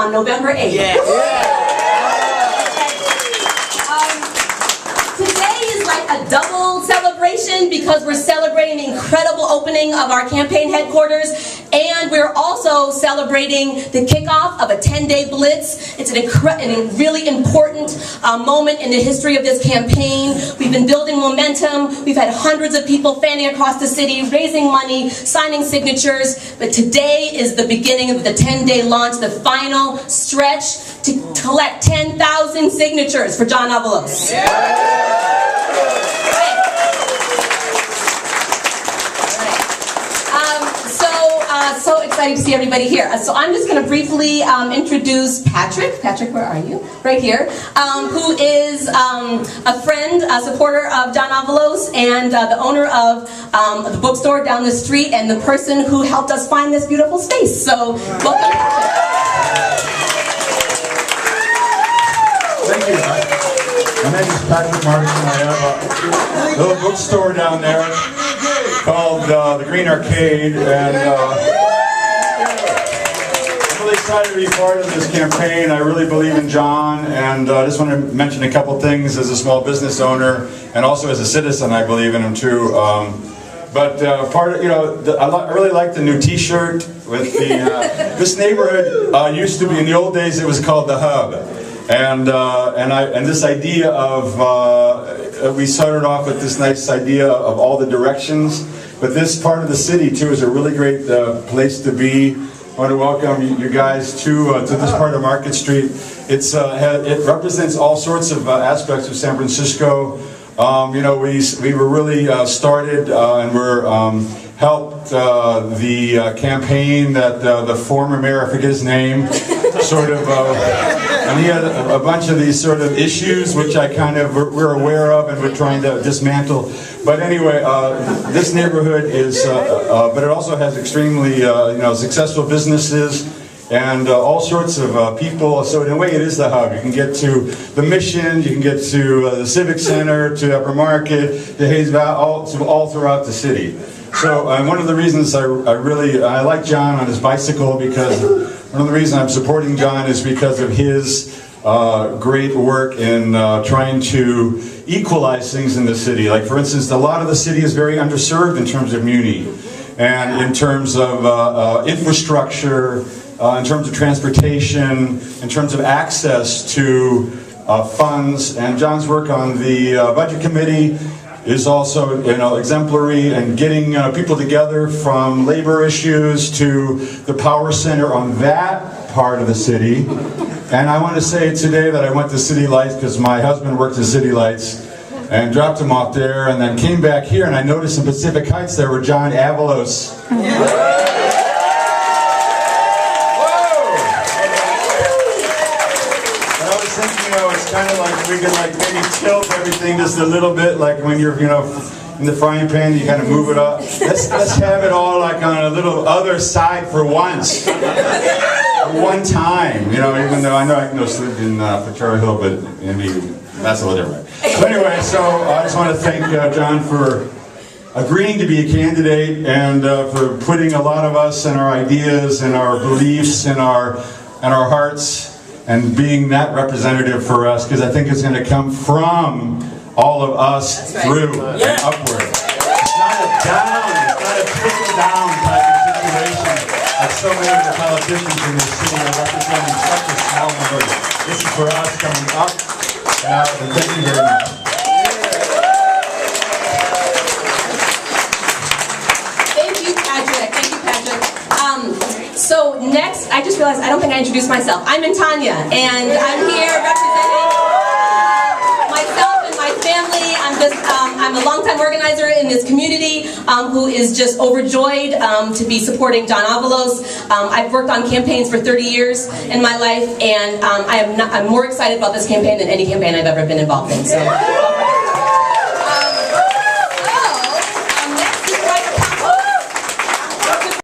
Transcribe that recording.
on November 8th. Yeah. Today is like a double celebration because we're celebrating the incredible opening of our campaign headquarters, and we're also celebrating the kickoff of a 10-day blitz. It's a really important moment in the history of this campaign. We've been building momentum. We've had hundreds of people fanning across the city, raising money, signing signatures, but today is the beginning of the 10-day launch, the final stretch to collect 10,000 signatures for John Avalos. So excited to see everybody here. So I'm just going to briefly introduce Patrick. Patrick, where are you? Right here. Who is a friend, a supporter of John Avalos, and the owner of the bookstore down the street, and the person who helped us find this beautiful space. So welcome, Patrick. Thank you. My name is Patrick Martin. I have a little bookstore down there called the Green Arcade, and I'm really excited to be part of this campaign. I really believe in John, and I just want to mention a couple things as a small business owner, and also as a citizen. I believe in him too. But part of, I really like the new T-shirt with the. This neighborhood used to be, in the old days, it was called the Hub. And this idea of we started off with this nice idea of all the directions, but this part of the city too is a really great place to be. I want to welcome you guys to this part of Market Street. It represents all sorts of aspects of San Francisco. We were really started and we're helped the campaign that the former mayor, I forget his name, sort of. And he had a bunch of these sort of issues, which I kind of we're aware of, and we're trying to dismantle. But anyway, this neighborhood is, but it also has extremely, successful businesses and all sorts of people. So in a way, it is the hub. You can get to the Mission, you can get to the Civic Center, to Upper Market, to Hayes Valley, all throughout the city. So one of the reasons I like John on his bicycle, because one of the reasons I'm supporting John is because of his great work in trying to equalize things in the city. Like, for instance, a lot of the city is very underserved in terms of muni, and in terms of infrastructure, in terms of transportation, in terms of access to funds. And John's work on the Budget Committee is also, exemplary, and getting people together from labor issues to the power center on that part of the city. And I want to say today that I went to City Lights because my husband worked at City Lights, and dropped him off there, and then came back here, and I noticed in Pacific Heights there were John Avalos. It's kind of like we could maybe tilt everything just a little bit, like when you're in the frying pan, you kind of move it up. Let's have it all like on a little other side for once, one time. Even though I know I lived in Potrero Hill, but that's a little different. But anyway, so I just want to thank John for agreeing to be a candidate, and for putting a lot of us and our ideas and our beliefs and our hearts, and being that representative for us, because I think it's going to come from all of us through and upward. It's not a trickle-down type of situation, like so many of the politicians in this city are representing such a small number. This is for us coming up. And thank you very much. Thank you, Patrick. Thank you, Patrick. So next, I just realized I don't think I introduced myself. I'm NTanya, and I'm here representing myself and my family. I'm a longtime organizer in this community who is just overjoyed to be supporting John Avalos. I've worked on campaigns for 30 years in my life, and I'm more excited about this campaign than any campaign I've ever been involved in. So.